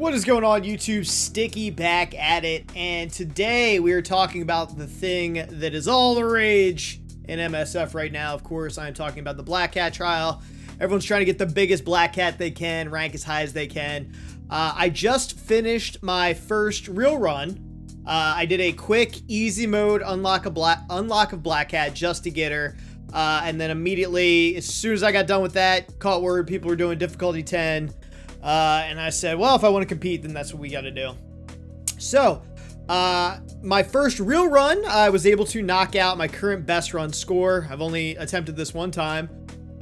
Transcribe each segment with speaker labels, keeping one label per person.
Speaker 1: What is going on, YouTube? Sticky back at it, and today we are talking about the thing that is all the rage in MSF right now. Of course, I'm talking about the Black Cat trial. Everyone's trying to get the biggest Black Cat they can, rank as high as they can. I just finished my first real run. I did a quick, easy mode unlock of Black Cat just to get her. And then immediately, as soon as I got done with that, caught word people were doing difficulty 10. And I said, well, if I want to compete, then that's what we got to do. So, my first real run, I was able to knock out my current best run score. I've only attempted this one time.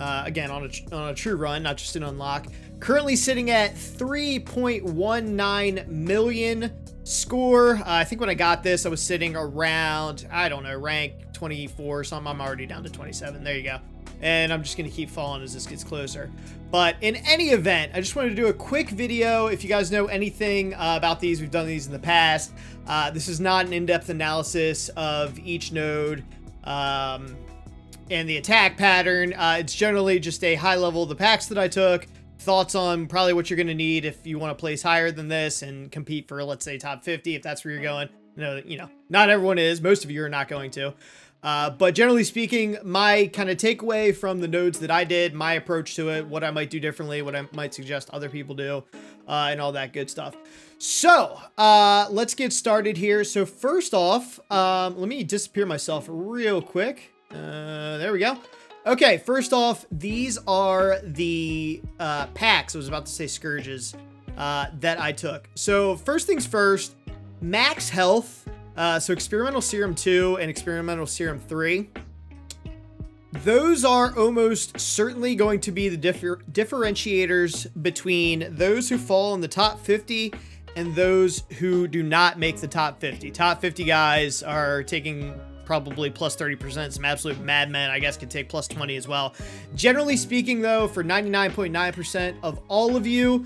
Speaker 1: Again, on a true run, not just an unlock. Currently sitting at 3.19 million score. I think when I got this, I was sitting around, I don't know, rank 24 or something. I'm already down to 27. There you go. And I'm just going to keep falling as this gets closer. But in any event, I just wanted to do a quick video. If you guys know anything about these, we've done these in the past. This is not an in-depth analysis of each node and the attack pattern. It's generally just a high level of the packs that I took. Thoughts on probably what you're going to need if you want to place higher than this and compete for, let's say, top 50, if that's where you're going. You know, not everyone is. Most of you are not going to. But generally speaking, my kind of takeaway from the nodes that I did, my approach to it, what I might do differently, what I might suggest other people do, and all that good stuff. So, let's get started here. So first off, let me disappear myself real quick. There we go. Okay, first off, these are the packs. I was about to say scourges that I took. So first things first, max health. So Experimental Serum 2 and Experimental Serum 3. Those are almost certainly going to be the differentiators between those who fall in the top 50 and those who do not make the top 50. Top 50 guys are taking probably plus 30%. Some absolute madmen, I guess, could take plus 20 as well. Generally speaking, though, for 99.9% of all of you,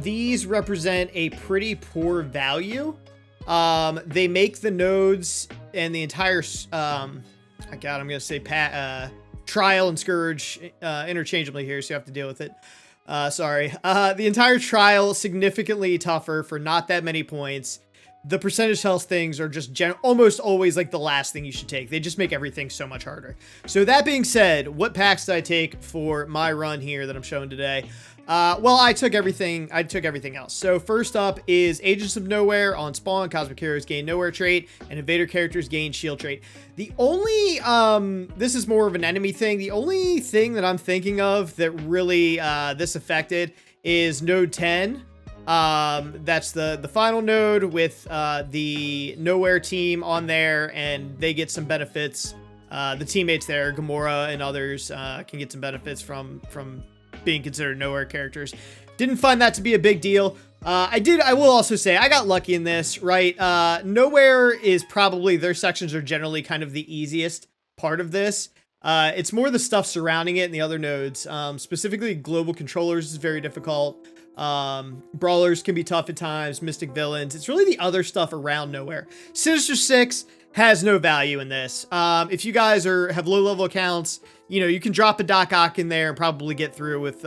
Speaker 1: these represent a pretty poor value. They make the nodes and the entire, I'm going to say trial and scourge, interchangeably here. So you have to deal with it. Sorry. The entire trial significantly tougher for not that many points. The percentage health things are just almost always like the last thing you should take. They just make everything so much harder. So that being said, what packs did I take for my run here that I'm showing today? Well, I took everything else. So first up is Agents of Nowhere on spawn. Cosmic Heroes gain Nowhere trait, and Invader characters gain Shield trait. The only, this is more of an enemy thing. The only thing that I'm thinking of that really, this affected is node 10. That's the final node with, the Nowhere team on there, and they get some benefits. The teammates there, Gamora and others, can get some benefits from being considered Nowhere characters. Didn't find that to be a big deal. I will also say I got lucky in this, right? Nowhere is probably, their sections are generally kind of the easiest part of this. It's more the stuff surrounding it and the other nodes. Specifically, global controllers is very difficult. Brawlers can be tough at times, mystic villains. It's really the other stuff around Nowhere. Sinister 6 has no value in this. If you guys have low level accounts, you know, you can drop a Doc Ock in there and probably get through with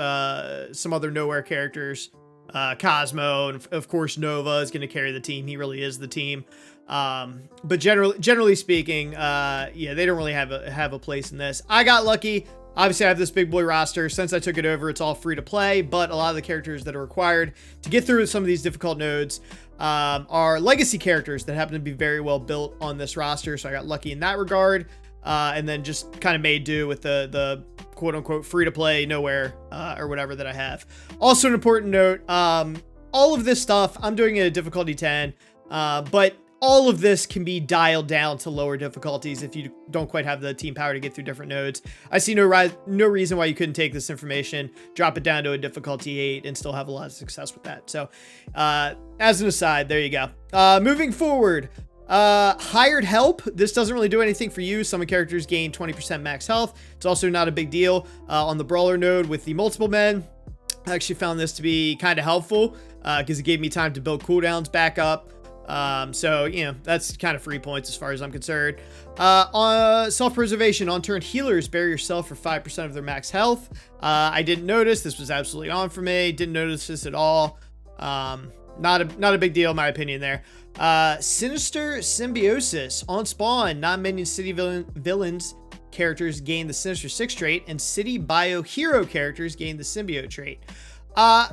Speaker 1: some other Nowhere characters. Cosmo, and of course Nova is going to carry the team. He really is the team. But generally speaking, yeah, they don't really have a place in this. I got lucky. Obviously, I have this big boy roster. Since I took it over, it's all free to play, but a lot of the characters that are required to get through some of these difficult nodes are legacy characters that happen to be very well built on this roster, so I got lucky in that regard, and then just kind of made do with the quote-unquote free-to-play Nowhere or whatever that I have. Also, an important note, all of this stuff, I'm doing it at difficulty 10, but all of this can be dialed down to lower difficulties if you don't quite have the team power to get through different nodes. I see no reason why you couldn't take this information, drop it down to a difficulty 8, and still have a lot of success with that. So, as an aside, there you go. Moving forward, hired help. This doesn't really do anything for you. Some characters gain 20% max health. It's also not a big deal. On the Brawler node with the multiple men, I actually found this to be kind of helpful because it gave me time to build cooldowns back up. So, you know, that's kind of free points as far as I'm concerned. On self-preservation, on turn healers bury yourself for 5% of their max health. I didn't notice. This was absolutely on for me. Didn't notice this at all. Not a big deal in my opinion there. Sinister Symbiosis. On spawn, non-minion city villains characters gain the Sinister 6 trait, and city bio hero characters gain the symbiote trait.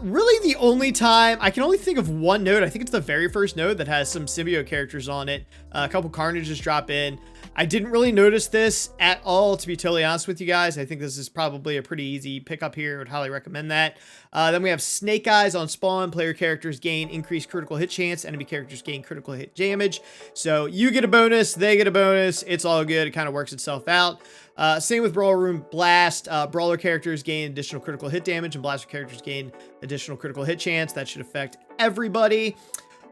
Speaker 1: Really the only time, I can only think of one node, I think it's the very first node that has some symbiote characters on it. A couple Carnages drop in. I didn't really notice this at all, to be totally honest with you guys. I think this is probably a pretty easy pickup here. I would highly recommend that. Then we have Snake Eyes on spawn. Player characters gain increased critical hit chance. Enemy characters gain critical hit damage. So you get a bonus, they get a bonus. It's all good. It kind of works itself out. Same with Brawler Room Blast. Brawler characters gain additional critical hit damage, and Blaster characters gain additional critical hit chance. That should affect everybody.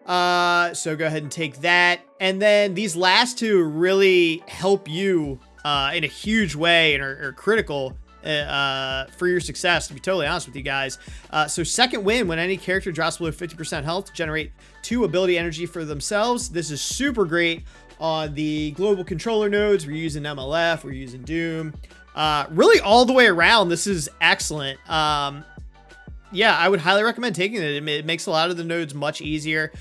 Speaker 1: So go ahead and take that. And then these last two really help you in a huge way and are critical for your success, to be totally honest with you guys. So Second Wind, when any character drops below 50% health, generate 2 ability energy for themselves. This is super great on the global controller nodes. We're using MLF, we're using Doom. Really all the way around, this is excellent. Yeah, I would highly recommend taking it. It makes a lot of the nodes much easier.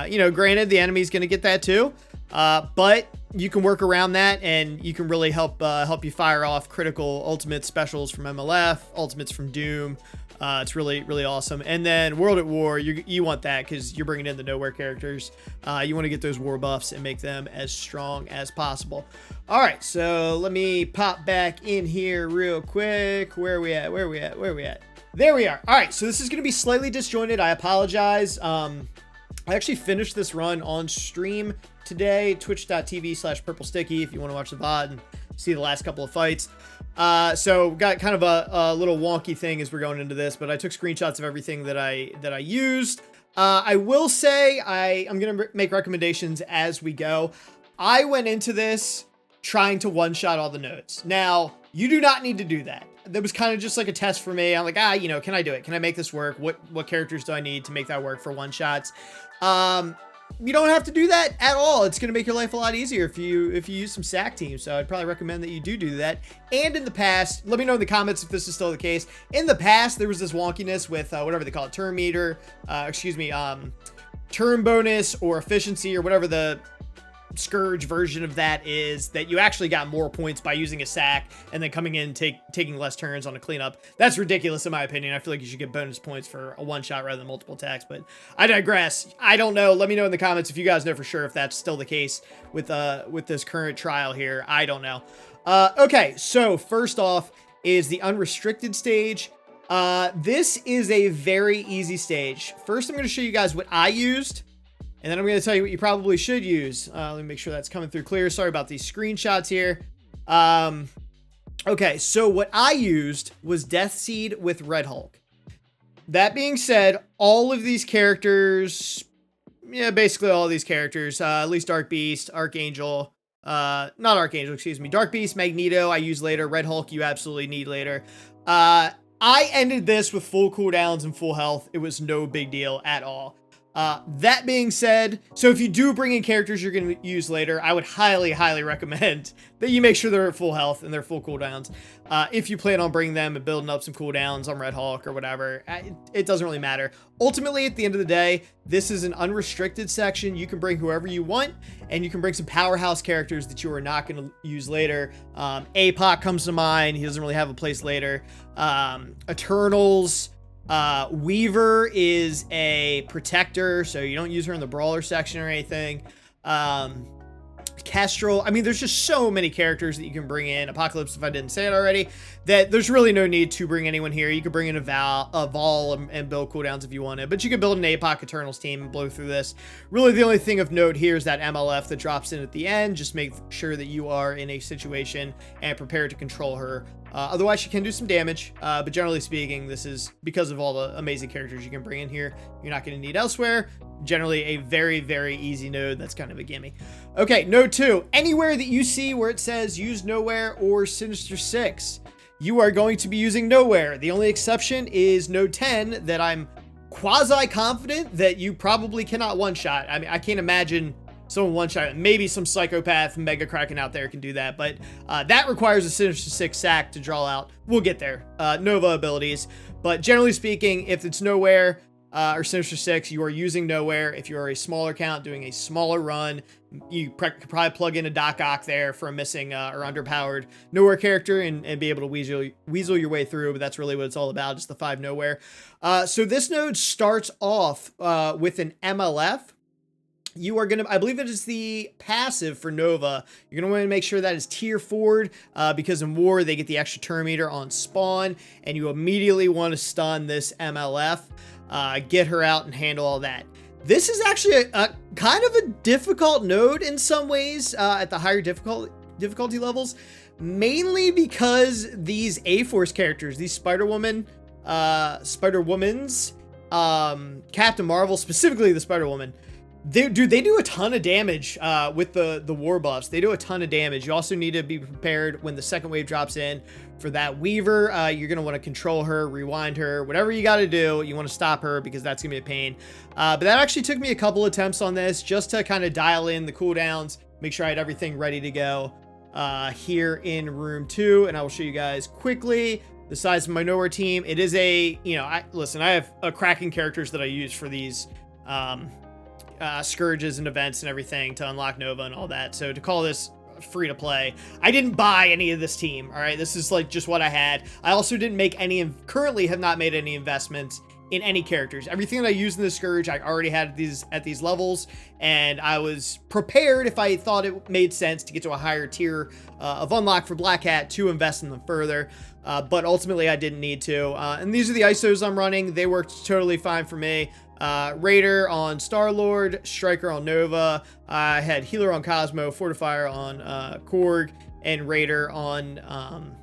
Speaker 1: You know, granted, the enemy's going to get that too, but you can work around that, and you can really help you fire off critical ultimate specials from MLF, ultimates from Doom. It's really, really awesome. And then World at War, you want that because you're bringing in the nowhere characters. You want to get those war buffs and make them as strong as possible. All right, so let me pop back in here real quick. Where are we at? There we are. All right, so this is going to be slightly disjointed. I apologize. I actually finished this run on stream today, twitch.tv/purplesticky, if you want to watch the VOD and see the last couple of fights. So got kind of a little wonky thing as we're going into this, but I took screenshots of everything that I used. I will say I'm going to make recommendations as we go. I went into this trying to one-shot all the nodes. Now, you do not need to do that. That was kind of just like a test for me. I'm like, you know, can I do it? Can I make this work? What characters do I need to make that work for one-shots? You don't have to do that at all. It's going to make your life a lot easier if you use some SAC teams. So I'd probably recommend that you do that. And in the past, let me know in the comments if this is still the case. In the past, there was this wonkiness with whatever they call it, turn meter, turn bonus or efficiency or whatever the Scourge version of that is, that you actually got more points by using a sack and then coming in taking less turns on a cleanup. That's ridiculous in my opinion. I feel like you should get bonus points for a one shot rather than multiple attacks, but I digress. I don't know. Let me know in the comments if you guys know for sure if that's still the case with this current trial here. I don't know. Okay, so first off is the unrestricted stage. This is a very easy stage. First, I'm going to show you guys what I used, and then I'm going to tell you what you probably should use. Let me make sure that's coming through clear. Sorry about these screenshots here. Okay, so what I used was Death Seed with Red Hulk. That being said, all of these characters, yeah, basically all of these characters, at least Dark Beast, Archangel, not Archangel, excuse me, Dark Beast, Magneto, I use later. Red Hulk, you absolutely need later. I ended this with full cooldowns and full health. It was no big deal at all. That being said, so if you do bring in characters you're going to use later, I would highly, highly recommend that you make sure they're at full health and they're full cooldowns. If you plan on bringing them and building up some cooldowns on Red Hulk or whatever, it doesn't really matter. Ultimately, at the end of the day, this is an unrestricted section. You can bring whoever you want, and you can bring some powerhouse characters that you are not going to use later. APOC comes to mind. He doesn't really have a place later. Eternals. Weaver is a protector, so you don't use her in the Brawler section or anything. Kestrel, I mean, there's just so many characters that you can bring in. Apocalypse, if I didn't say it already, that there's really no need to bring anyone here. You could bring in a Vol and build cooldowns if you wanted, but you could build an APOC Eternals team and blow through this. Really, the only thing of note here is that MLF that drops in at the end. Just make sure that you are in a situation and prepared to control her. Otherwise, she can do some damage, but generally speaking, this is because of all the amazing characters you can bring in here. You're not going to need elsewhere. Generally, a very, very easy node. That's kind of a gimme. Okay, node 2. Anywhere that you see where it says use nowhere or Sinister 6, you are going to be using nowhere. The only exception is node 10 that I'm quasi-confident that you probably cannot one-shot. I mean, I can't imagine someone one-shot. Maybe some psychopath Mega Kraken out there can do that, but that requires a Sinister 6 sack to draw out. We'll get there. Nova abilities. But generally speaking, if it's nowhere, or Sinister 6, you are using Nowhere. If you are a smaller count doing a smaller run, you could probably plug in a Doc Ock there for a missing or underpowered Nowhere character and be able to weasel your way through, but that's really what it's all about, just the 5 Nowhere. So this node starts off with an MLF. You are going to, I believe it is the passive for Nova. You're going to want to make sure that is tier forward because in War, they get the extra turn meter on spawn, and you immediately want to stun this MLF, get her out and handle all that. This is actually a kind of a difficult node in some ways at the higher difficulty levels, mainly because these A-Force characters, these Spider-Woman, Spider-Womans, Captain Marvel, specifically the Spider-Woman, they do a ton of damage with the war buffs. They do a ton of damage. You also need to be prepared when the second wave drops in for that Weaver. You're going to want to control her, rewind her, whatever you got to do. You want to stop her because that's going to be a pain. But that actually took me a couple attempts on this just to kind of dial in the cooldowns, make sure I had everything ready to go here in room 2. And I will show you guys quickly the size of my Nowhere team. It is a, I have a cracking characters that I use for these scourges and events and everything to unlock Nova and all that. So to call this free to play, I didn't buy any of this team. All right. This is like just what I had. I also didn't make any, currently have not made any investments in any characters. Everything that I used in the Scourge, I already had at these levels, and I was prepared if I thought it made sense to get to a higher tier of unlock for Black Hat to invest in them further. But ultimately I didn't need to. And these are the ISOs I'm running. They worked totally fine for me. Raider on Star-Lord, Striker on Nova, I had Healer on Cosmo, Fortifier on Korg, and Raider on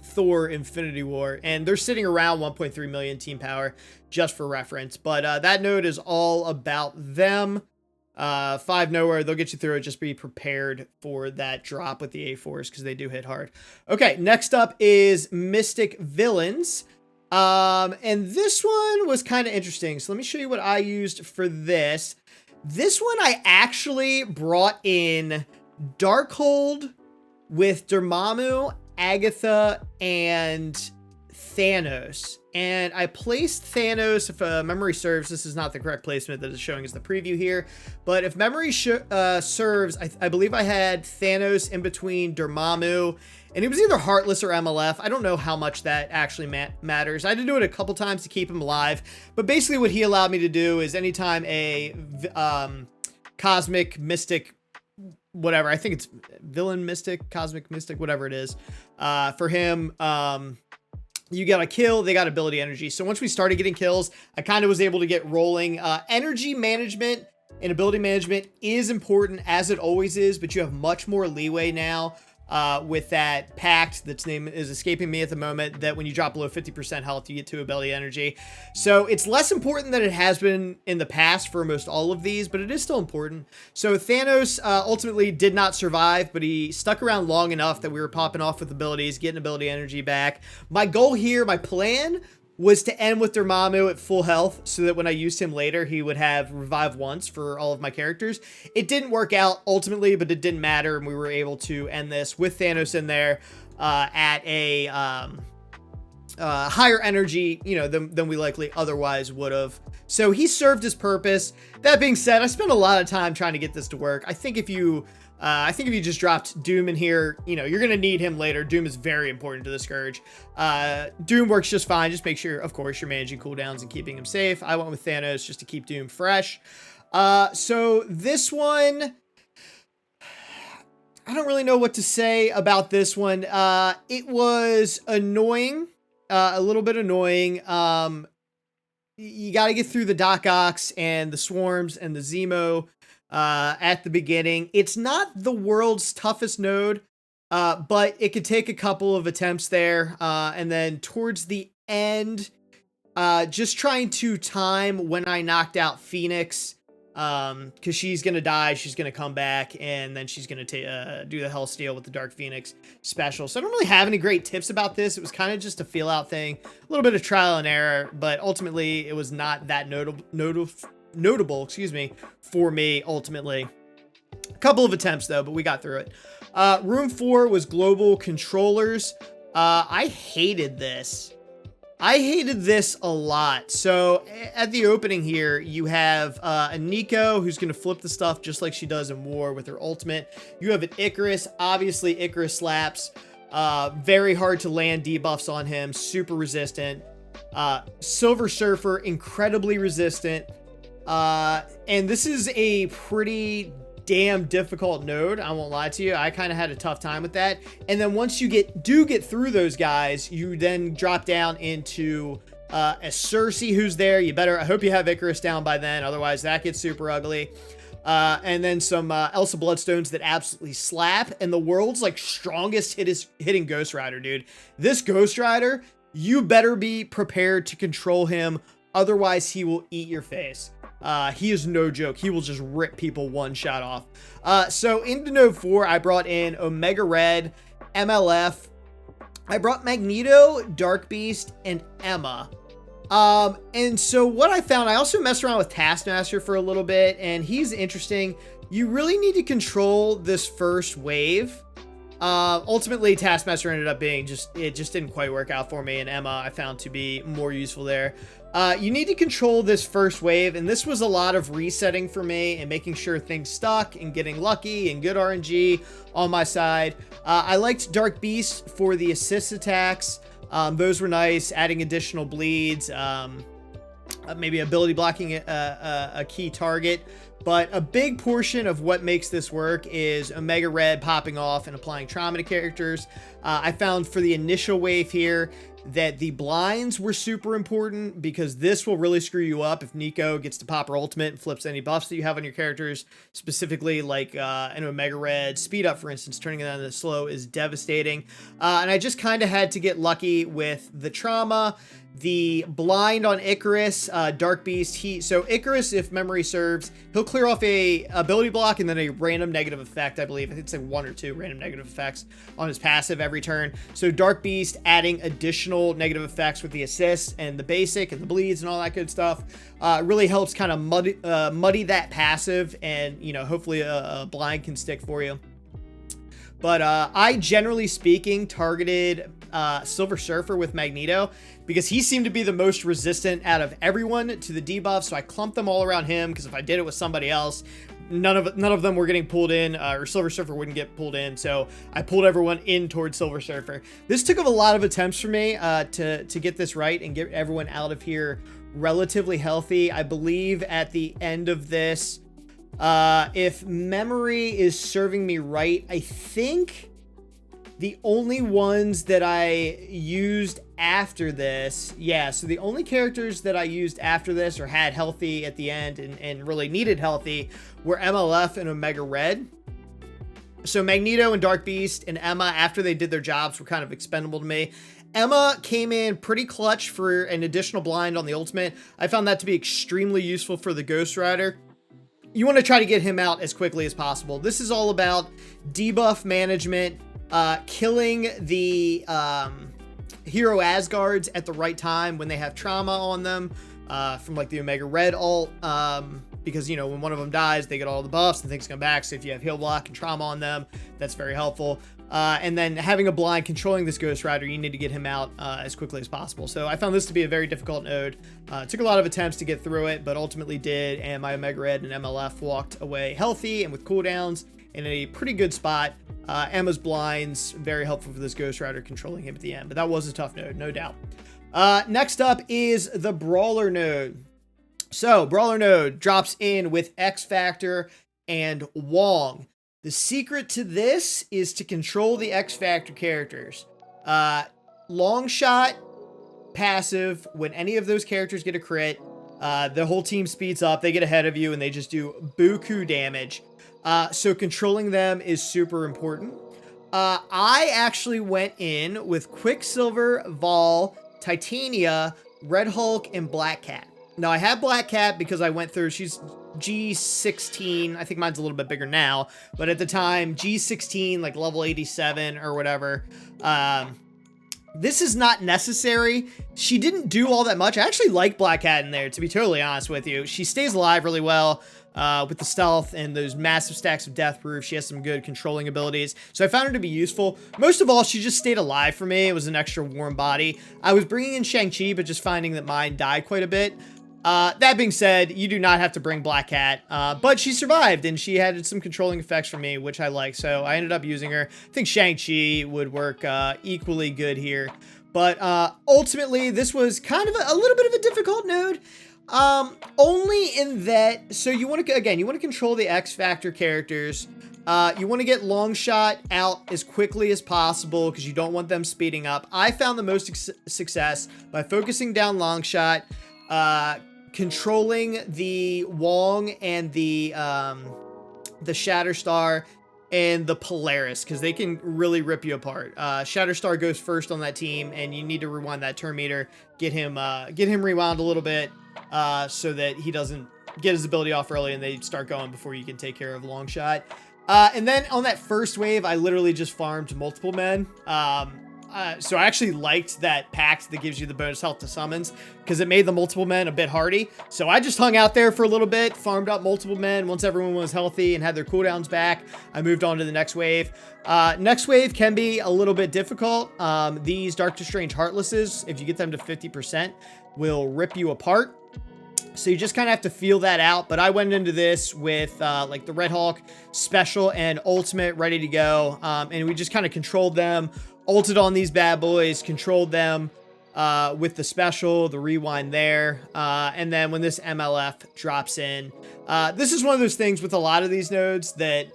Speaker 1: Thor Infinity War. And they're sitting around 1.3 million team power, just for reference. But that node is all about them. 5 Nowhere, they'll get you through it. Just be prepared for that drop with the A-Force because they do hit hard. Okay, next up is Mystic Villains. And this one was kind of interesting. So let me show you what I used for this. This one I actually brought in Darkhold with Dormammu, Agatha, and Thanos. And I placed Thanos, if memory serves, this is not the correct placement that is showing as the preview here, but if memory serves, I believe I had Thanos in between Dormammu, and it was either Heartless or MLF. I don't know how much that actually matters. I had to do it a couple times to keep him alive, but basically what he allowed me to do is anytime a Cosmic Mystic, whatever, I think it's Villain Mystic, Cosmic Mystic, whatever it is, for him, you got a kill, they got ability energy. So once we started getting kills, I kind of was able to get rolling. Energy management and ability management is important, as it always is, but you have much more leeway now with that pact that's name is escaping me at the moment, that when you drop below 50% health, you get 2 ability energy. So it's less important than it has been in the past for most all of these, but it is still important. So Thanos ultimately did not survive, but he stuck around long enough that we were popping off with abilities, getting ability energy back. My goal here, my plan, was to end with Dormammu at full health so that when I used him later, he would have revive once for all of my characters. It didn't work out ultimately, but it didn't matter, and we were able to end this with Thanos in there at a higher energy, than we likely otherwise would have. So he served his purpose. That being said, I spent a lot of time trying to get this to work. I think if you just dropped Doom in here, you're going to need him later. Doom is very important to the Scourge. Doom works just fine. Just make sure, of course, you're managing cooldowns and keeping him safe. I went with Thanos just to keep Doom fresh. So this one, I don't really know what to say about this one. It was annoying, a little bit annoying. You got to get through the Doc Ocks and the Swarms and the Zemo at the beginning. It's not the world's toughest node, but it could take a couple of attempts there. And then towards the end, just trying to time when I knocked out Phoenix, because she's going to die, she's going to come back, and then she's going to do the Hellsteel with the Dark Phoenix special. So I don't really have any great tips about this. It was kind of just a feel out thing, a little bit of trial and error, but ultimately it was not that notable, for me ultimately. A couple of attempts though, but we got through it. Room 4 was Global Controllers. I hated this. I hated this a lot. So at the opening here, you have a Nico who's going to flip the stuff just like she does in War with her ultimate. You have an Icarus. Obviously, Icarus slaps. Very hard to land debuffs on him. Super resistant. Silver Surfer, incredibly resistant. And this is a pretty damn difficult node. I won't lie to you. I kind of had a tough time with that. And then once you do get through those guys, you then drop down into a Cersei who's there. I hope you have Icarus down by then. Otherwise that gets super ugly. And then some Elsa Bloodstones that absolutely slap. And the world's like strongest hitting Ghost Rider, dude. This Ghost Rider, you better be prepared to control him. Otherwise he will eat your face. He is no joke. He will just rip people one shot off. So into node 4, I brought in Omega Red, MLF. I brought Magneto, Dark Beast, and Emma. And so what I found, I also messed around with Taskmaster for a little bit, and he's interesting. You really need to control this first wave. Ultimately, Taskmaster ended up being it just didn't quite work out for me, and Emma I found to be more useful there. You need to control this first wave, and this was a lot of resetting for me and making sure things stuck and getting lucky and good RNG on my side. I liked Dark Beast for the assist attacks. Those were nice, adding additional bleeds, maybe ability blocking a key target. But a big portion of what makes this work is Omega Red popping off and applying trauma to characters. I found for the initial wave here that the blinds were super important because this will really screw you up if Nico gets to pop her ultimate and flips any buffs that you have on your characters, specifically like an Omega Red speed up, for instance. Turning it on to slow is devastating. And I just kind of had to get lucky with the trauma. The blind on Icarus, Dark Beast, so Icarus, if memory serves, he'll clear off a ability block and then a random negative effect, I believe. I think it's like 1 or 2 random negative effects on his passive every turn. So Dark Beast adding additional negative effects with the assists and the basic and the bleeds and all that good stuff really helps kind of muddy that passive, and, you know, hopefully a blind can stick for you. But I, generally speaking, targeted Silver Surfer with Magneto because he seemed to be the most resistant out of everyone to the debuff. So I clumped them all around him because if I did it with somebody else, none of them were getting pulled in, or Silver Surfer wouldn't get pulled in. So I pulled everyone in towards Silver Surfer. This took a lot of attempts for me to get this right and get everyone out of here relatively healthy. I believe at the end of this, if memory is serving me right, I think the only ones that I used after this, so the only characters that I used after this or had healthy at the end and really needed healthy were MLF and Omega Red. So Magneto and Dark Beast and Emma, after they did their jobs, were kind of expendable to me. Emma came in pretty clutch for an additional blind on the ultimate. I found that to be extremely useful for the Ghost Rider. You want to try to get him out as quickly as possible. This is all about debuff management, killing the hero Asgards at the right time when they have trauma on them, from like the Omega Red ult, because, you know, when one of them dies, they get all the buffs and things come back. So if you have heal block and trauma on them, that's very helpful. And then having a blind controlling this Ghost Rider, you need to get him out as quickly as possible. So I found this to be a very difficult node. It took a lot of attempts to get through it, but ultimately did. And my Omega Red and MLF walked away healthy and with cooldowns in a pretty good spot. Emma's blinds, very helpful for this Ghost Rider controlling him at the end. But that was a tough node, no doubt. Next up is the Brawler node. So Brawler node drops in with X Factor and Wong. The secret to this is to control the X Factor characters. Long shot, passive, when any of those characters get a crit, the whole team speeds up, they get ahead of you, and they just do buku damage. So controlling them is super important. I actually went in with Quicksilver, Vol, Titania, Red Hulk, and Black Cat. Now, I have Black Cat because I went through, she's G16, I think mine's a little bit bigger now, but at the time, G16, like level 87 or whatever. This is not necessary. She didn't do all that much. I actually like Black Cat in there, to be totally honest with you. She stays alive really well with the stealth and those massive stacks of death proof. She has some good controlling abilities, so I found her to be useful. Most of all, she just stayed alive for me. It was an extra warm body. I was bringing in Shang-Chi, but just finding that mine died quite a bit. That being said, you do not have to bring Black Cat, but she survived and she had some controlling effects for me, which I like. So I ended up using her. I think Shang-Chi would work equally good here, but ultimately this was kind of a little bit of a difficult node. Only in that, so you want to, again, you want to control the X Factor characters. You want to get Longshot out as quickly as possible because you don't want them speeding up. I found the most success by focusing down Longshot, controlling the Wong and the Shatterstar and the Polaris, because they can really rip you apart. Shatterstar goes first on that team, and you need to rewind that turn meter, get him rewound a little bit, so that he doesn't get his ability off early and they start going before you can take care of Longshot. And then on that first wave, I literally just farmed multiple men. So I actually liked that pact that gives you the bonus health to summons because it made the multiple men a bit hardy. So I just hung out there for a little bit, farmed up multiple men. Once everyone was healthy and had their cooldowns back, I moved on to the next wave. Next wave can be a little bit difficult. These Doctor Strange Heartlesses, if you get them to 50%, will rip you apart. So you just kind of have to feel that out. But I went into this with like the Red Hulk special and ultimate ready to go. And we just kind of controlled them, ulted on these bad boys, controlled them with the special, the rewind there. And then when this MLF drops in, this is one of those things with a lot of these nodes that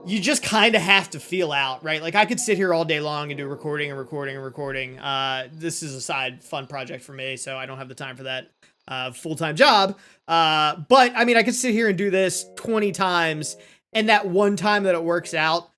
Speaker 1: you just kind of have to feel out, right? Like I could sit here all day long and do recording and recording and recording. This is a side fun project for me, so I don't have the time for that full-time job. But I mean, I could sit here and do this 20 times, and that one time that it works out,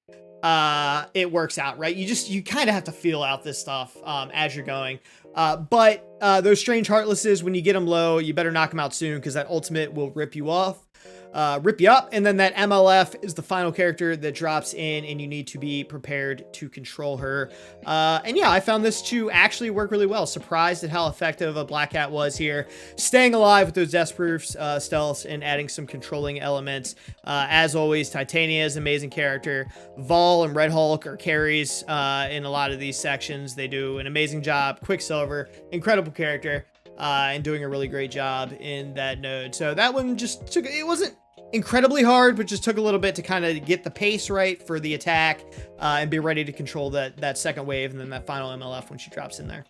Speaker 1: right? You kind of have to feel out this stuff as you're going. But those Strange Heartlesses, when you get them low, you better knock them out soon because that ultimate will rip you up. And then that MLF is the final character that drops in, and you need to be prepared to control her. And yeah, I found this to actually work really well. Surprised at how effective a Black Cat was here, staying alive with those death proofs, stealths, and adding some controlling elements. As always, Titania is an amazing character. Vol and Red Hulk are carries in a lot of these sections. They do an amazing job. Quicksilver, incredible character. And doing a really great job in that node. So that one just took, it wasn't incredibly hard, but just took a little bit to kind of get the pace right for the attack and be ready to control that second wave and then that final MLF when she drops in there.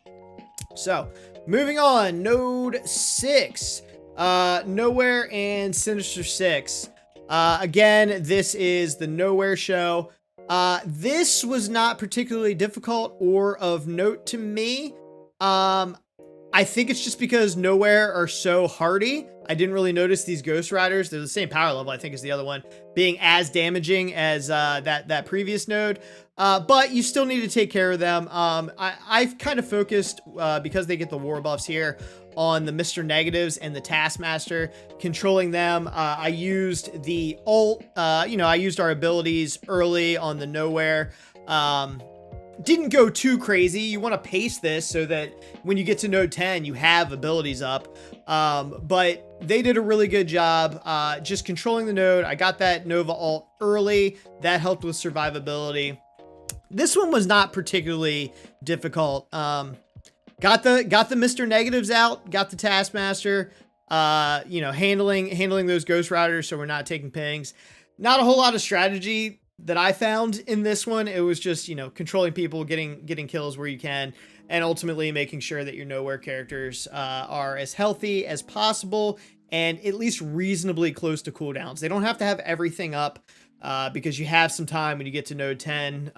Speaker 1: So moving on, node 6, Nowhere and Sinister 6. Again, this is the Nowhere show. This was not particularly difficult or of note to me. I think it's just because Nowhere are so hardy. I didn't really notice these Ghost Riders. They're the same power level, I think, as the other one, being as damaging as that previous node. But you still need to take care of them. I've kind of focused, because they get the war buffs here, on the Mr. Negatives and the Taskmaster, controlling them. I used the ult, I used our abilities early on the Nowhere. Didn't go too crazy. You want to pace this so that when you get to node 10, you have abilities up. But they did a really good job just controlling the node. I got that Nova ult early. That helped with survivability. This one was not particularly difficult. Got the Mr. Negatives out, got the Taskmaster, handling those Ghost Riders so we're not taking pings. Not a whole lot of strategy that I found in this one. It was just, controlling people, getting kills where you can, and ultimately making sure that your Nowhere characters are as healthy as possible and at least reasonably close to cooldowns. They don't have to have everything up because you have some time when you get to node 10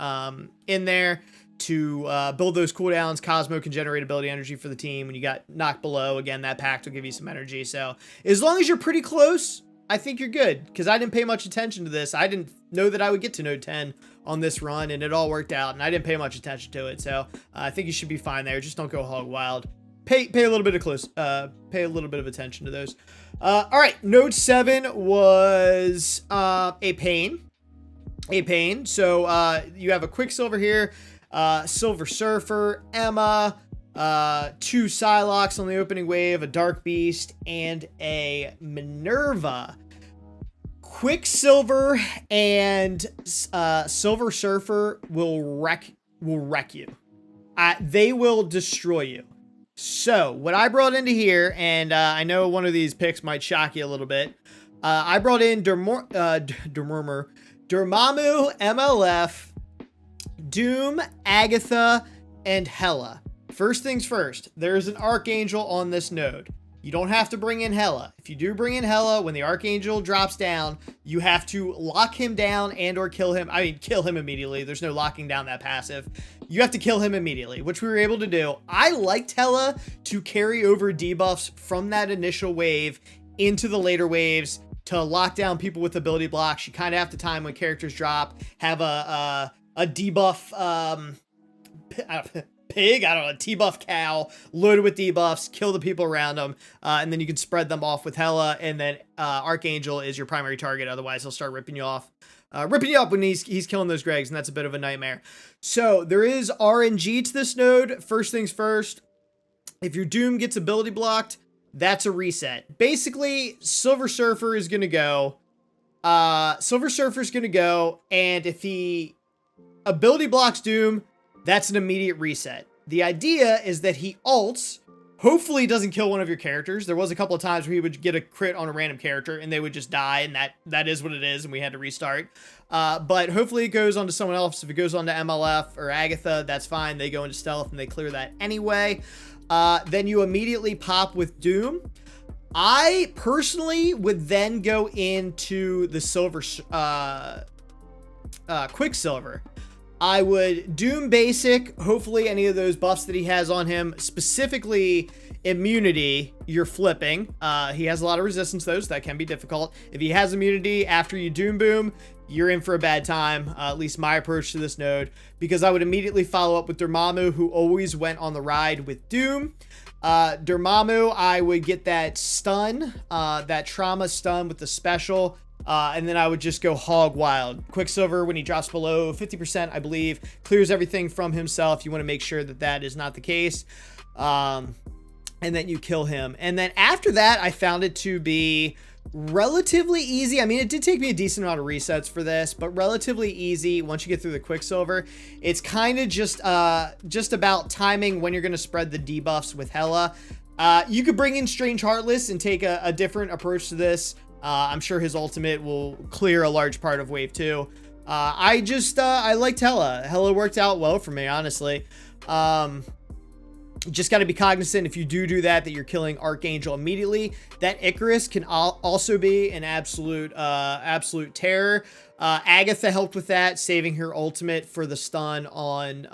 Speaker 1: in there to build those cooldowns. Cosmo can generate ability energy for the team. When you got knocked below, again, that pact will give you some energy. So as long as you're pretty close, I think you're good, because I didn't pay much attention to this. I didn't know that I would get to node 10 on this run, and it all worked out, and I didn't pay much attention to it. So I think you should be fine there. Just don't go hog wild. Pay a little bit of attention to those. All right, node 7 was a pain. So you have a Quicksilver here. Silver Surfer, Emma, 2 Psylocks on the opening wave, a Dark Beast, and a Minerva. Quicksilver and Silver Surfer will wreck you. They will destroy you. So what I brought into here, and I know one of these picks might shock you a little bit. I brought in Dormammu, MLF, Doom, Agatha, and Hela. First things first, there's an Archangel on this node. You don't have to bring in Hela. If you do bring in Hela, when the Archangel drops down, you have to lock him down and or kill him. I mean, kill him immediately. There's no locking down that passive. You have to kill him immediately, which we were able to do. I liked Hela to carry over debuffs from that initial wave into the later waves to lock down people with ability blocks. You kind of have to time when characters drop, have a debuff, pig, I don't know, a T-buff cow loaded with debuffs, kill the people around them, and then you can spread them off with Hela, and then Archangel is your primary target. Otherwise, he'll start ripping you off, ripping you up when he's killing those Gregs, and that's a bit of a nightmare. So there is RNG to this node. First things first, if your Doom gets ability blocked, that's a reset. Basically, Silver Surfer is gonna go. Silver Surfer's gonna go, and if he ability blocks Doom, that's an immediate reset. The idea is that he ults, hopefully doesn't kill one of your characters. There was a couple of times where he would get a crit on a random character and they would just die, and that is what it is, and we had to restart. But hopefully it goes on to someone else. If it goes on to MLF or Agatha, that's fine. They go into stealth and they clear that anyway. Then you immediately pop with Doom. I personally would then go into the Quicksilver. I would Doom basic, hopefully any of those buffs that he has on him, specifically immunity, you're flipping. He has a lot of resistance though, so that can be difficult. If he has immunity after you Doom Boom, you're in for a bad time, at least my approach to this node, because I would immediately follow up with Dormammu, who always went on the ride with Doom. Dormammu, I would get that stun, that trauma stun with the special, and then I would just go hog wild. Quicksilver, when he drops below 50%, I believe, clears everything from himself. You want to make sure that that is not the case. And then you kill him. And then after that, I found it to be relatively easy. I mean, it did take me a decent amount of resets for this, but relatively easy once you get through the Quicksilver. It's kind of just about timing when you're going to spread the debuffs with Hela. You could bring in Strange Heartless and take a different approach to this. I'm sure his ultimate will clear a large part of wave 2. I liked Hela. Hela worked out well for me, honestly. Just got to be cognizant if you do that you're killing Archangel immediately. That Icarus can also be an absolute terror. Agatha helped with that, saving her ultimate for the stun on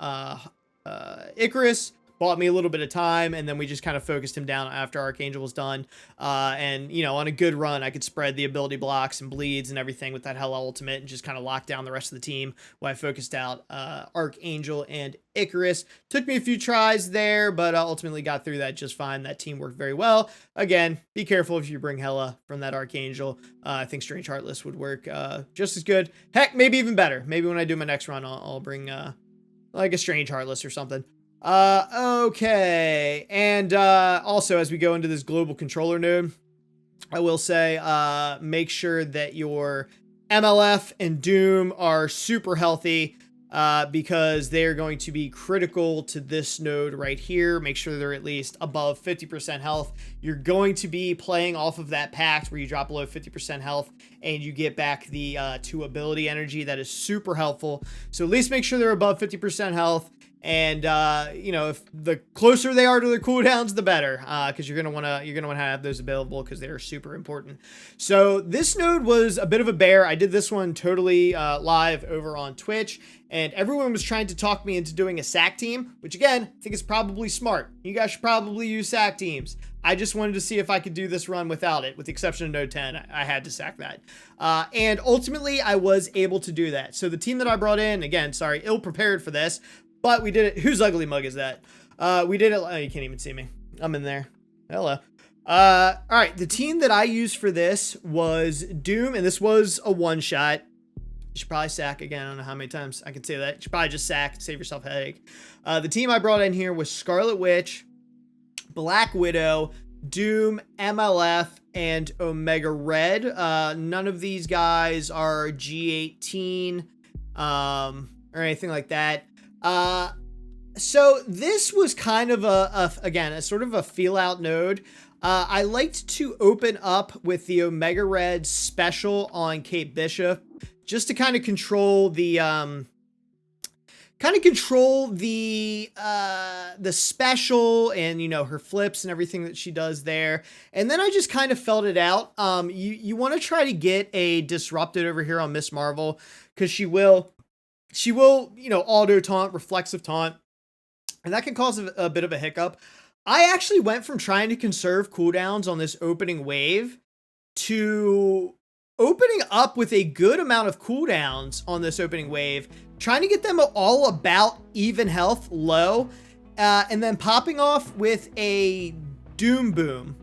Speaker 1: Icarus. Bought me a little bit of time, and then we just kind of focused him down after Archangel was done. And, you know, on a good run, I could spread the ability blocks and bleeds and everything with that Hela ultimate and just kind of lock down the rest of the team while I focused out Archangel and Icarus. Took me a few tries there, but ultimately got through that just fine. That team worked very well. Again, be careful if you bring Hela from that Archangel. I think Strange Heartless would work just as good. Heck, maybe even better. Maybe when I do my next run, I'll bring like a Strange Heartless or something. Okay. And also, as we go into this global controller node, I will say make sure that your MLF and Doom are super healthy because they're going to be critical to this node right here. Make sure they're at least above 50% health. You're going to be playing off of that Pact where you drop below 50% health and you get back the 2 ability energy. That is super helpful. So at least make sure they're above 50% health. And, you know, if the closer they are to their cooldowns, the better, because you're going to want to have those available because they're super important. So this node was a bit of a bear. I did this one totally live over on Twitch, and everyone was trying to talk me into doing a SAC team, which again, I think is probably smart. You guys should probably use SAC teams. I just wanted to see if I could do this run without it. With the exception of node 10, I had to sack that. And ultimately, I was able to do that. So the team that I brought in, again, sorry, ill-prepared for this, but we did it. Whose ugly mug is that? We did it. Oh, you can't even see me. I'm in there. Hello. All right. The team that I used for this was Doom, and this was a one-shot. You should probably sack again. I don't know how many times I can say that. You should probably just sack, save yourself a headache. The team I brought in here was Scarlet Witch, Black Widow, Doom, MLF, and Omega Red. None of these guys are G18 or anything like that. So this was kind of a sort of a feel out node. I liked to open up with the Omega Red special on Kate Bishop, just to kind of control the special and, you know, her flips and everything that she does there. And then I just kind of felt it out. You want to try to get a disrupted over here on Miss Marvel, because she will, you know, auto taunt, reflexive taunt, and that can cause a bit of a hiccup. I actually went from trying to conserve cooldowns on this opening wave to opening up with a good amount of cooldowns on this opening wave, trying to get them all about even health, low, and then popping off with a Doom Boom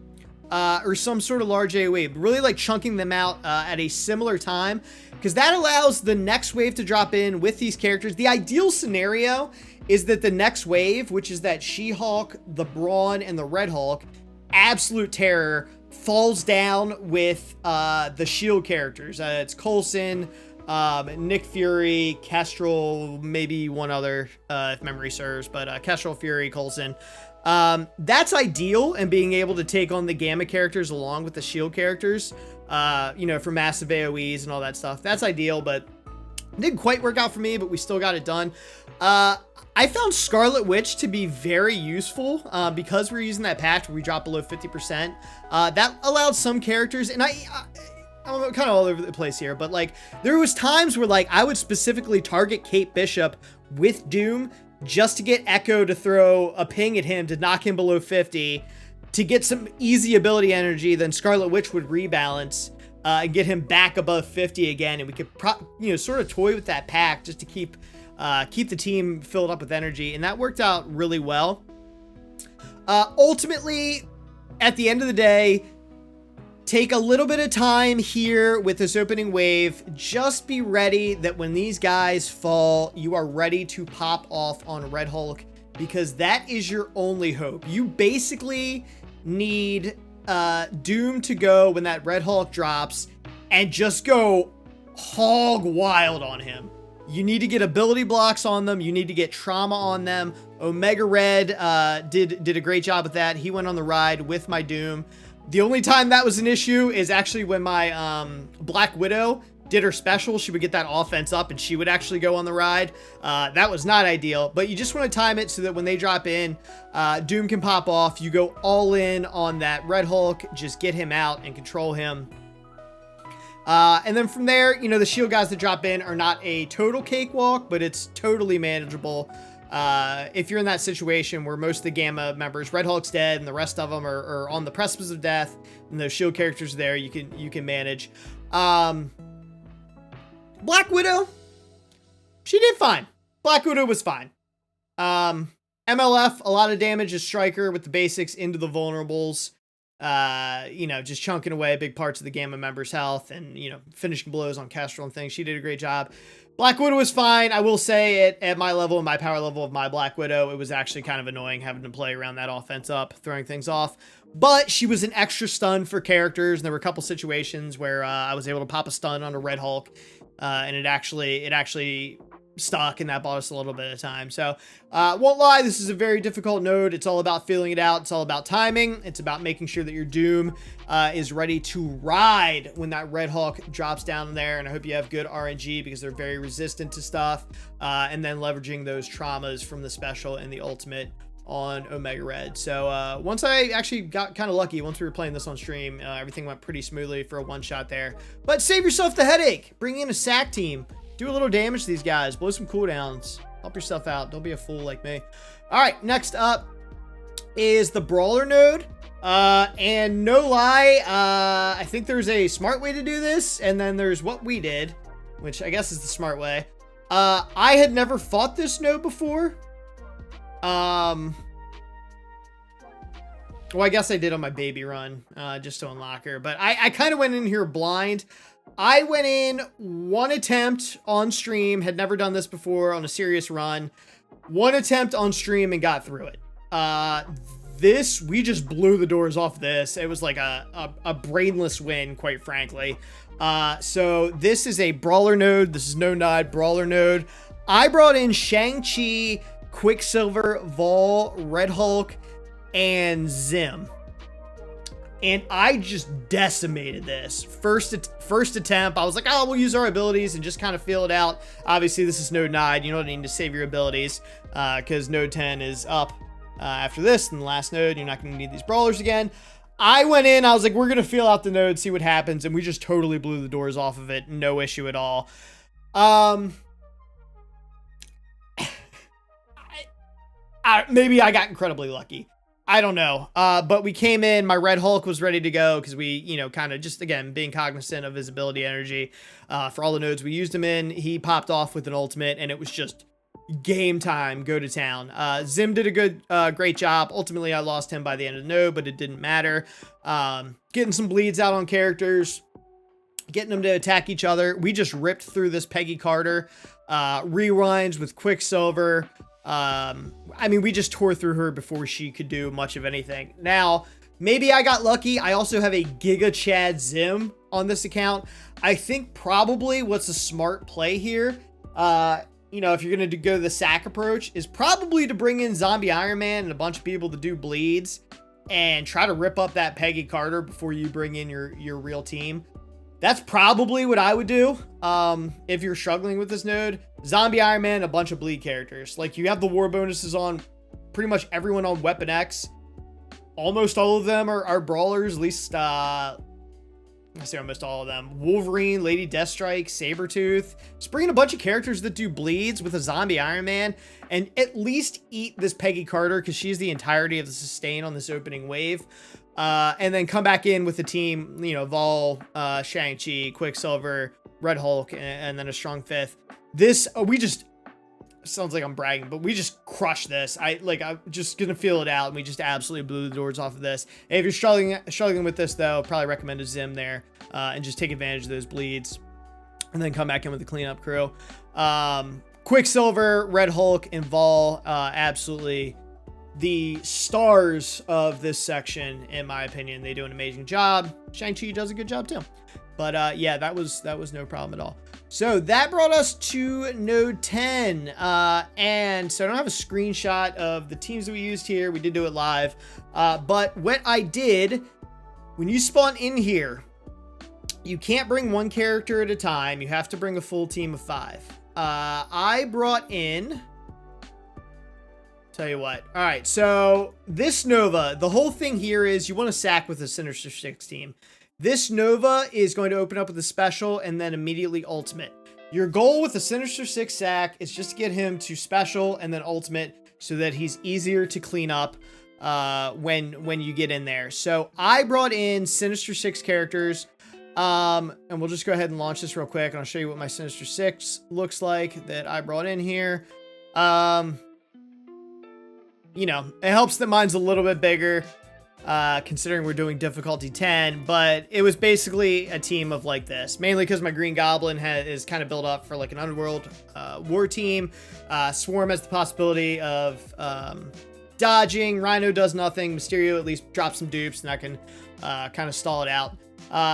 Speaker 1: or some sort of large A wave, really like chunking them out at a similar time, because that allows the next wave to drop in with these characters. The ideal scenario is that the next wave, which is that She-Hulk, the Brawn, and the Red Hulk, absolute terror, falls down with the S.H.I.E.L.D. characters. It's Coulson, Nick Fury, Kestrel, maybe one other, if memory serves, but Kestrel, Fury, Coulson. That's ideal, and being able to take on the Gamma characters along with the S.H.I.E.L.D. characters, you know, for massive AoEs and all that stuff. That's ideal, but it didn't quite work out for me, but we still got it done. I found Scarlet Witch to be very useful because we're using that patch where we drop below 50%. That allowed some characters, and I'm kind of all over the place here, but like there was times where like I would specifically target Kate Bishop with Doom just to get Echo to throw a ping at him to knock him below 50 to get some easy ability energy. Then Scarlet Witch would rebalance and get him back above 50 again, and we could sort of toy with that pack just to keep the team filled up with energy, and that worked out really well. Ultimately, at the end of the day, take a little bit of time here with this opening wave. Just be ready that when these guys fall, you are ready to pop off on Red Hulk, because that is your only hope. You basically need Doom to go when that Red Hulk drops and just go hog wild on him. You need to get ability blocks on them. You need to get trauma on them. Omega Red did a great job with that. He went on the ride with my Doom. The only time that was an issue is actually when my Black Widow did her special. She would get that offense up and she would actually go on the ride. That was not ideal, but you just want to time it so that when they drop in, Doom can pop off. You go all in on that Red Hulk, just get him out and control him. And then from there, you know, the S.H.I.E.L.D. guys that drop in are not a total cakewalk, but it's totally manageable. If you're in that situation where most of the Gamma members, Red Hulk's dead and the rest of them are on the precipice of death, and those S.H.I.E.L.D. characters are there, you can manage. Black Widow, she did fine. Black Widow was fine. MLF, a lot of damage as Striker with the basics into the vulnerables. Just chunking away big parts of the Gamma members' health and, you know, finishing blows on Kestrel and things. She did a great job. Black Widow was fine. I will say at my level and my power level of my Black Widow, it was actually kind of annoying having to play around that offense up, throwing things off. But she was an extra stun for characters, and there were a couple situations where I was able to pop a stun on a Red Hulk, and it actually stuck, and that bought us a little bit of time. So won't lie, this is a very difficult node. It's all about feeling it out. It's all about timing. It's about making sure that your Doom is ready to ride when that Red Hulk drops down there, and I hope you have good RNG because they're very resistant to stuff, and then leveraging those traumas from the special and the ultimate on Omega Red. So once I actually got kind of lucky, once we were playing this on stream, everything went pretty smoothly for a one-shot there. But save yourself the headache. Bring in a sack team. Do a little damage to these guys. Blow some cooldowns. Help yourself out. Don't be a fool like me. All right, next up is the Brawler node. And no lie, I think there's a smart way to do this, and then there's what we did, which I guess is the smart way. I had never fought this node before. Well, I guess I did on my baby run, just to unlock her, but I kind of went in here blind. I went in one attempt on stream, had never done this before on a serious run. One attempt on stream and got through it. We just blew the doors off this. It was like a brainless win, quite frankly. So this is a Brawler node. This is no nod Brawler node. I brought in Shang-Chi, Quicksilver, Vol, Red Hulk, and Zim. And I just decimated this. First attempt, I was like, oh, we'll use our abilities and just kind of feel it out. Obviously, this is node 9. You don't need to save your abilities because node 10 is up after this. And the last node, you're not going to need these brawlers again. I went in, I was like, we're going to feel out the node, see what happens. And we just totally blew the doors off of it. No issue at all. Maybe I got incredibly lucky. I don't know. But we came in, my Red Hulk was ready to go because we, kind of just, again, being cognizant of his ability energy. For all the nodes we used him in, he popped off with an ultimate and it was just game time, go to town. Zim did a great job. Ultimately, I lost him by the end of the node, but it didn't matter. Getting some bleeds out on characters, getting them to attack each other. We just ripped through this Peggy Carter. Rewinds with Quicksilver. We just tore through her before she could do much of anything. Now, maybe I got lucky. I also have a Giga Chad Zim on this account. I think probably what's a smart play here, if you're going to go the sack approach, is probably to bring in Zombie Iron Man and a bunch of people to do bleeds and try to rip up that Peggy Carter before you bring in your real team. That's probably what I would do if you're struggling with this node. Zombie Iron Man, a bunch of bleed characters. Like, you have the war bonuses on pretty much everyone on Weapon X. Almost all of them are brawlers, at least, I say almost all of them. Wolverine, Lady Deathstrike, Sabretooth. Just bring in a bunch of characters that do bleeds with a Zombie Iron Man and at least eat this Peggy Carter because she's the entirety of the sustain on this opening wave. And then come back in with the team, Vol, Shang-Chi, Quicksilver, Red Hulk, and then a strong fifth. This, we just, sounds like I'm bragging, but we just crushed this. I'm just going to feel it out, and we just absolutely blew the doors off of this. And if you're struggling with this, though, probably recommend a Zim there, and just take advantage of those bleeds, and then come back in with the cleanup crew. Quicksilver, Red Hulk, and Vol, absolutely the stars of this section, in my opinion. They do an amazing job. Shang-Chi does a good job too. But yeah, that was no problem at all. So that brought us to node 10. And so I don't have a screenshot of the teams that we used here. We did do it live. But what I did, when you spawn in here, you can't bring one character at a time. You have to bring a full team of 5. I brought in... Tell you what. All right, so this Nova, the whole thing here is you want to sack with a Sinister 6 team. This Nova is going to open up with a special and then immediately ultimate. Your goal with the Sinister 6 sack is just to get him to special and then ultimate so that he's easier to clean up when you get in there. So I brought in Sinister 6 characters, and we'll just go ahead and launch this real quick, and I'll show you what my Sinister 6 looks like that I brought in here. It helps that mine's a little bit bigger, considering we're doing difficulty 10, but it was basically a team of like this, mainly because my Green Goblin is kind of built up for like an Underworld war team. Swarm has the possibility of dodging. Rhino does nothing. Mysterio at least drops some dupes, and I can kind of stall it out.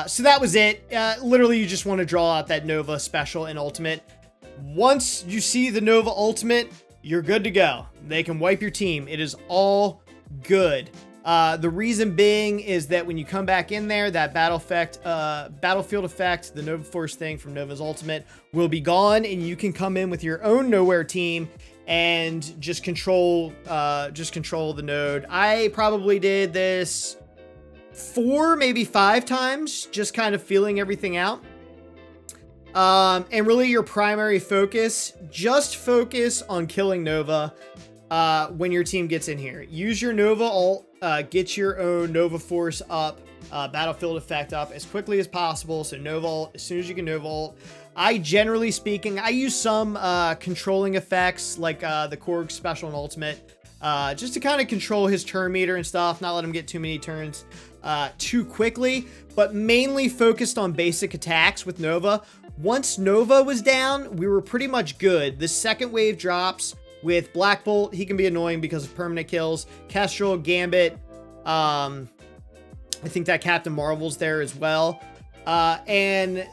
Speaker 1: So that was it. Literally, you just want to draw out that Nova special and ultimate. Once you see the Nova ultimate, you're good to go. They can wipe your team. It is all good. The reason being is that when you come back in there, that battlefield effect, the Nova Force thing from Nova's ultimate will be gone, and you can come in with your own Nowhere team and just control the node. I probably did this 4, maybe 5 times, just kind of feeling everything out. And really your primary focus, just focus on killing Nova when your team gets in here. Use your Nova ult, get your own Nova Force up, battlefield effect up as quickly as possible. So Nova ult, as soon as you can Nova ult. Generally speaking, I use some controlling effects like the Korg special and ultimate, just to kind of control his turn meter and stuff, not let him get too many turns. too quickly, but mainly focused on basic attacks with Nova. Once Nova was down, we were pretty much good. The second wave drops with Black Bolt. He can be annoying because of permanent kills. Kestrel, Gambit. I think that Captain Marvel's there as well. And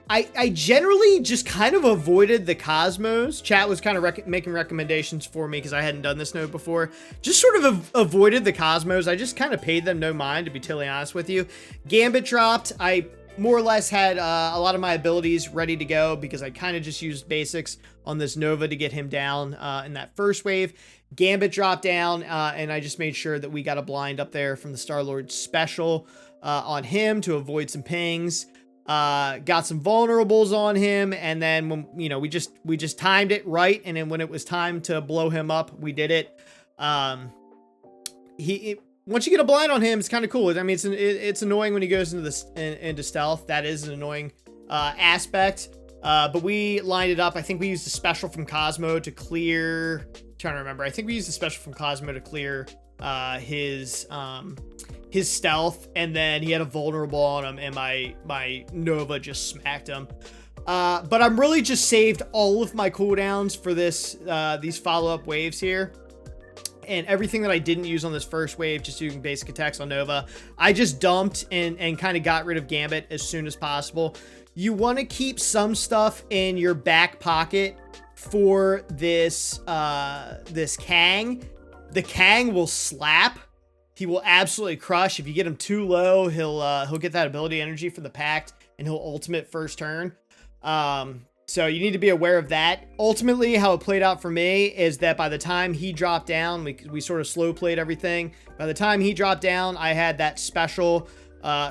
Speaker 1: I generally just kind of avoided the Cosmos. Chat was kind of making recommendations for me because I hadn't done this node before. Just sort of avoided the Cosmos. I just kind of paid them no mind, to be totally honest with you. Gambit dropped. I more or less had a lot of my abilities ready to go because I kind of just used basics on this Nova to get him down in that first wave. Gambit dropped down, and I just made sure that we got a blind up there from the Star-Lord special on him to avoid some pings. Got some vulnerables on him, and then when we just timed it right, and then when it was time to blow him up, we did it. Once you get a blind on him, it's kind of cool. I mean, it's annoying when he goes into stealth. That is an annoying aspect. But we lined it up. I think we used a special from Cosmo to clear. Trying to remember. I think we used a special from Cosmo to clear his stealth, and then he had a vulnerable on him, and my Nova just smacked him. But I'm really just saved all of my cooldowns for these follow-up waves here. And everything that I didn't use on this first wave, just using basic attacks on Nova, I just dumped and kind of got rid of Gambit as soon as possible. You want to keep some stuff in your back pocket for this Kang. The Kang will slap. He will absolutely crush. If you get him too low, he'll get that ability energy for the Pact, and he'll ultimate first turn. So you need to be aware of that. Ultimately, how it played out for me is that by the time he dropped down, we sort of slow played everything. By the time he dropped down, I had that special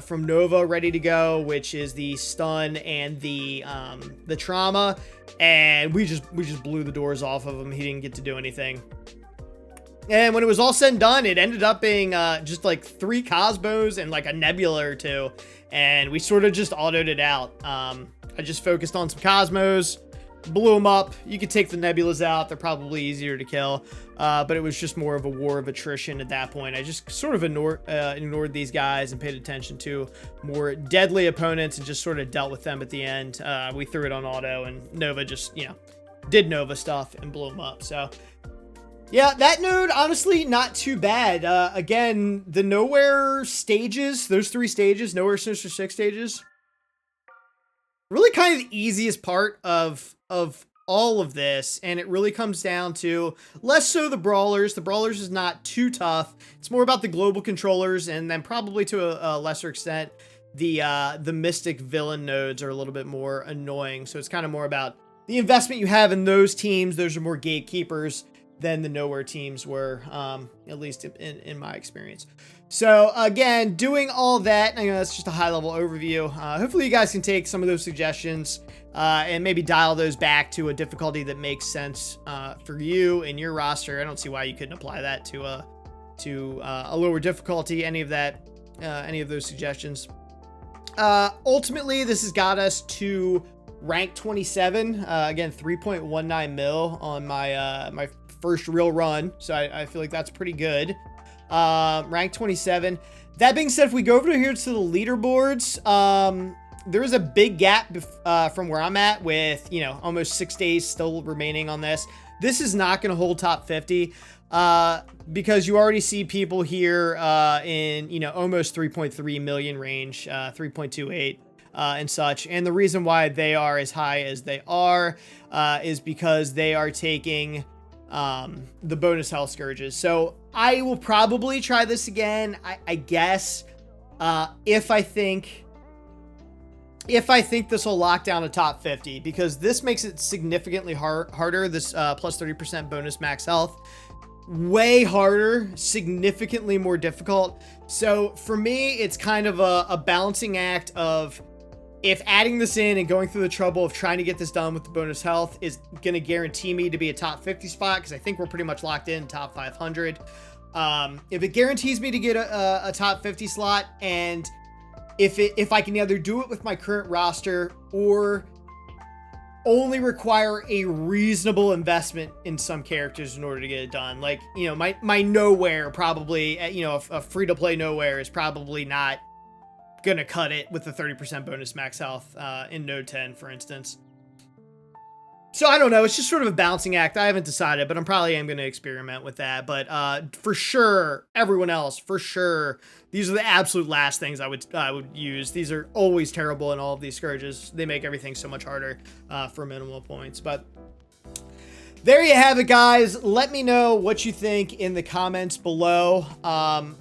Speaker 1: from Nova ready to go, which is the stun and the trauma, and we just blew the doors off of him. He didn't get to do anything. And when it was all said and done, it ended up being just like 3 Cosmos and like a Nebula or 2, and we sort of just autoed it out. I just focused on some Cosmos, blew them up. You could take the Nebulas out. They're probably easier to kill, but it was just more of a war of attrition at that point. I just sort of ignored these guys and paid attention to more deadly opponents and just sort of dealt with them at the end. We threw it on auto, and Nova just, did Nova stuff and blew them up. So yeah, that node, honestly, not too bad. Again, the Nowhere stages, those 3 stages, Nowhere, Sinister, 6 stages, really kind of the easiest part of all of this, and it really comes down to less so the Brawlers. The Brawlers is not too tough. It's more about the global controllers, and then probably to a lesser extent, the Mystic villain nodes are a little bit more annoying. So it's kind of more about the investment you have in those teams. Those are more gatekeepers than the Nowhere teams were, at least in my experience. So again, doing all that, that's just a high-level overview. Hopefully you guys can take some of those suggestions and maybe dial those back to a difficulty that makes sense for you and your roster. I don't see why you couldn't apply that to a lower difficulty. Any of those suggestions. Ultimately, this has got us to rank 27. Again, 3.19 mil on my first real run, so I feel like that's pretty good. Rank 27. That being said, if we go over here to the leaderboards, there is a big gap from where I'm at with, almost 6 days still remaining on this. This is not going to hold top 50 because you already see people here in, almost 3.3 million range, 3.28 and such. And the reason why they are as high as they are is because they are taking the bonus health scourges. So I will probably try this again. I guess if I think this will lock down a top 50, because this makes it significantly harder. This plus 30% bonus max health, way harder, significantly more difficult. So for me, it's kind of a balancing act of, if adding this in and going through the trouble of trying to get this done with the bonus health is going to guarantee me to be a top 50 spot, because I think we're pretty much locked in top 500. If it guarantees me to get a top 50 slot, and if I can either do it with my current roster or only require a reasonable investment in some characters in order to get it done. Like, you know, my nowhere probably, you know, a free-to-play nowhere is probably not gonna cut it with the 30% bonus max health in Node 10, for instance. So I don't know. It's just sort of a balancing act. I haven't decided, but I'm probably am going to experiment with that. But for sure, everyone else, for sure, these are the absolute last things I would use. These are always terrible in all of these scourges. They make everything so much harder for minimal points. But there you have it, guys. Let me know what you think in the comments below.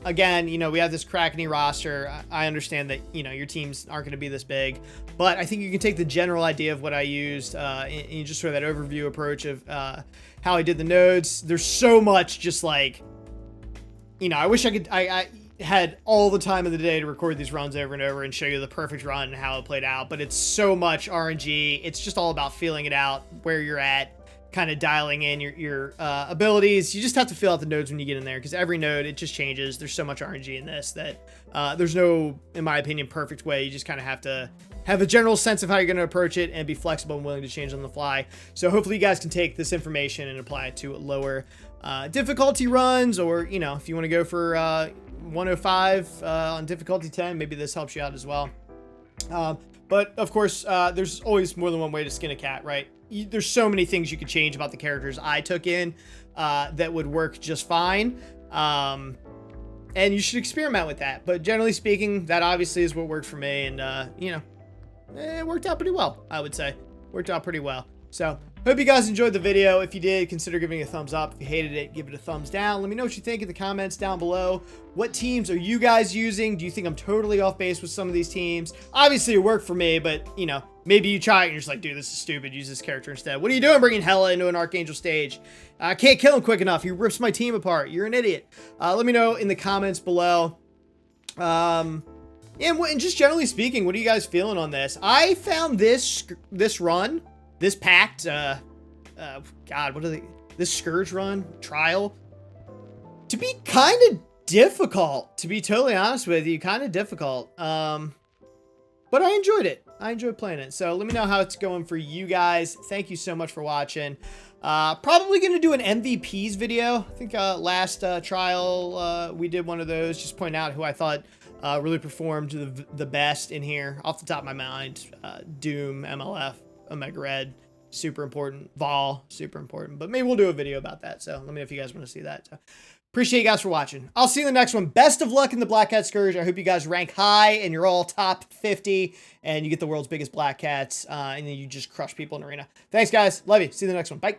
Speaker 1: Again, you know, we have this Krakeny roster. I understand that, you know, your teams aren't going to be this big, but I think you can take the general idea of what I used and just sort of that overview approach of how I did the nodes. There's so much just like, you know, I wish I had all the time of the day to record these runs over and over and show you the perfect run and how it played out, but it's so much RNG. It's just all about feeling it out, where you're at, kind of dialing in your abilities. You just have to feel out the nodes when you get in there, because every node, it just changes. There's so much RNG in this that there's no, in my opinion, perfect way. You just kind of have to have a general sense of how you're going to approach it and be flexible and willing to change on the fly. So hopefully you guys can take this information and apply it to lower difficulty runs, or, you know, if you want to go for 105 on difficulty 10, maybe this helps you out as well. But of course, there's always more than one way to skin a cat, right? There's so many things you could change about the characters I took in that would work just fine. And you should experiment with that. But generally speaking, that obviously is what worked for me. And, you know, it worked out pretty well, I would say. Worked out pretty well. So, hope you guys enjoyed the video. If you did, consider giving it a thumbs up. If you hated it, give it a thumbs down. Let me know what you think in the comments down below. What teams are you guys using? Do you think I'm totally off base with some of these teams? Obviously, it worked for me, but, you know, maybe you try it and you're just like, dude, this is stupid. Use this character instead. What are you doing bringing Hela into an Archangel stage? I can't kill him quick enough. He rips my team apart. You're an idiot. Let me know in the comments below. And just generally speaking, what are you guys feeling on this? I found this run, this pact, God, what are they? This Scourge run, trial, to be kind of difficult, to be totally honest with you, kind of difficult. But I enjoyed it. I enjoyed playing it. So let me know how it's going for you guys. Thank you so much for watching. Probably going to do an MVPs video. I think last trial we did one of those, just pointing out who I thought really performed the best in here. Off the top of my mind, Doom, MLF, Omega Red, super important. Vol, super important. But maybe we'll do a video about that. So let me know if you guys want to see that. So, appreciate you guys for watching. I'll see you in the next one. Best of luck in the Black Cat Scourge. I hope you guys rank high and you're all top 50 and you get the world's biggest Black Cats and then you just crush people in arena. Thanks, guys. Love you. See you in the next one. Bye.